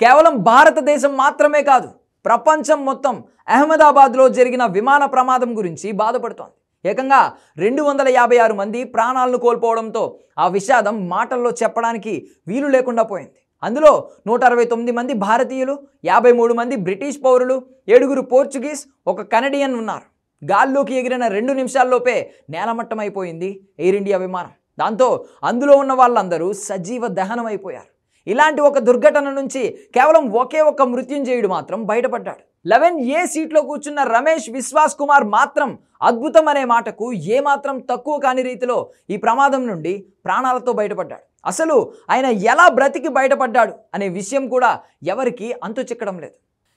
కేవలం భారతదేశం మాత్రమే కాదు, ప్రపంచం మొత్తం అహ్మదాబాద్లో జరిగిన విమాన ప్రమాదం గురించి బాధపడుతోంది. ఏకంగా 256 మంది ప్రాణాలను కోల్పోవడంతో ఆ విషాదం మాటల్లో చెప్పడానికి వీలు లేకుండా పోయింది. అందులో 169 మంది భారతీయులు, 53 మంది బ్రిటిష్ పౌరులు, 7 పోర్చుగీస్, 1 కెనడియన్ ఉన్నారు. గాల్లోకి ఎగిరిన 2 నిమిషాల్లోపే నేలమట్టమైపోయింది ఎయిర్ ఇండియా విమానం. దాంతో అందులో ఉన్న వాళ్ళందరూ సజీవ దహనం అయిపోయారు. ఇలాంటి ఒక దుర్ఘటన నుంచి కేవలం ఒకే ఒక్క మృత్యుంజయుడు మాత్రం బయటపడ్డాడు. 11A సీట్లో కూర్చున్న రమేష్ విశ్వాస్ కుమార్ మాత్రం అద్భుతం అనే మాటకు ఏమాత్రం తక్కువ కాని రీతిలో ఈ ప్రమాదం నుండి ప్రాణాలతో బయటపడ్డాడు. అసలు ఆయన ఎలా బ్రతికి బయటపడ్డాడు అనే విషయం కూడా ఎవరికి అంతు చిక్కడం లేదు.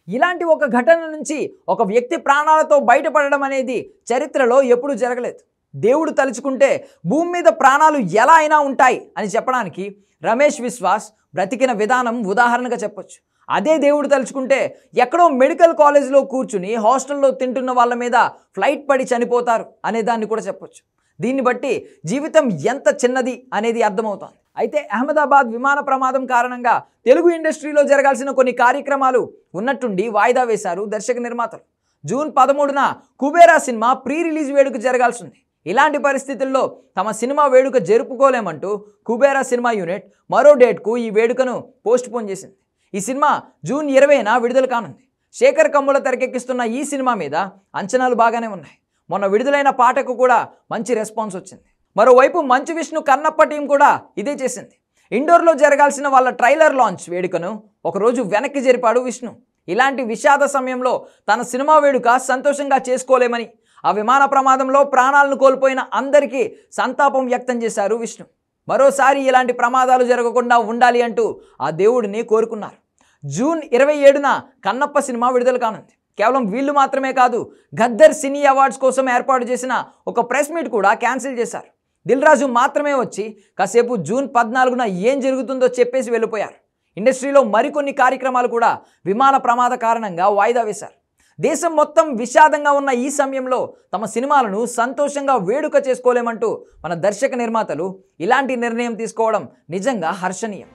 ఇలాంటి ఒక ఘటన నుంచి ఒక వ్యక్తి ప్రాణాలతో బయటపడడం అనేది చరిత్రలో ఎప్పుడూ జరగలేదు. దేవుడు తలుచుకుంటే భూమి మీద ప్రాణాలు ఎలా అయినా ఉంటాయి అని చెప్పడానికి రమేష్ విశ్వాస్ బ్రతికిన విధానం ఉదాహరణగా చెప్పొచ్చు. అదే దేవుడు తలుచుకుంటే ఎక్కడో మెడికల్ కాలేజ్లో కూర్చుని హాస్టల్లో తింటున్న వాళ్ళ మీద ఫ్లైట్ పడి చనిపోతారు అనే దాన్ని కూడా చెప్పొచ్చు. దీన్ని బట్టి జీవితం ఎంత చిన్నది అనేది అర్థమవుతోంది. అయితే అహ్మదాబాద్ విమాన ప్రమాదం కారణంగా తెలుగు ఇండస్ట్రీలో జరగాల్సిన కొన్ని కార్యక్రమాలు ఉన్నట్టుండి వాయిదా వేశారు దర్శక నిర్మాతలు. జూన్ 13న కుబేరా సినిమా ప్రీ రిలీజ్ వేడుక జరగాల్సింది. ఇలాంటి పరిస్థితుల్లో తమ సినిమా వేడుక జరుపుకోలేమంటూ కుబేరా సినిమా యూనిట్ మరో డేట్కు ఈ వేడుకను పోస్ట్పోన్ చేసింది. ఈ సినిమా జూన్ 20న విడుదల కానుంది. శేఖర్ కమ్ముల తెరకెక్కిస్తున్న ఈ సినిమా మీద అంచనాలు బాగానే ఉన్నాయి. మొన్న విడుదలైన పాటకు కూడా మంచి రెస్పాన్స్ వచ్చింది. మరోవైపు మంచు విష్ణు కన్నప్ప టీం కూడా ఇదే చేసింది. ఇండోర్లో జరగాల్సిన వాళ్ళ ట్రైలర్ లాంచ్ వేడుకను ఒకరోజు వెనక్కి జరిపాడు విష్ణు. ఇలాంటి విషాద సమయంలో తన సినిమా వేడుక సంతోషంగా చేసుకోలేమని, ఆ విమాన ప్రమాదంలో ప్రాణాలను కోల్పోయిన అందరికీ సంతాపం వ్యక్తం చేశారు విష్ణు. మరోసారి ఇలాంటి ప్రమాదాలు జరగకుండా ఉండాలి అంటూ ఆ దేవుడిని కోరుకున్నారు. జూన్ 27న కన్నప్ప సినిమా విడుదల కానుంది. కేవలం వీళ్ళు మాత్రమే కాదు, గద్దర్ సినీ అవార్డ్స్ కోసం ఏర్పాటు చేసిన ఒక ప్రెస్ మీట్ కూడా క్యాన్సిల్ చేశారు. దిల్ రాజు మాత్రమే వచ్చి కాసేపు జూన్ 14న ఏం జరుగుతుందో చెప్పేసి వెళ్ళిపోయారు. ఇండస్ట్రీలో మరికొన్ని కార్యక్రమాలు కూడా విమాన ప్రమాద కారణంగా వాయిదా వేశారు. దేశం మొత్తం విషాదంగా ఉన్న ఈ సమయంలో తమ సినిమాలను సంతోషంగా వేడుక చేసుకోలేమంటూ మన దర్శక నిర్మాతలు ఇలాంటి నిర్ణయం తీసుకోవడం నిజంగా హర్షణీయం.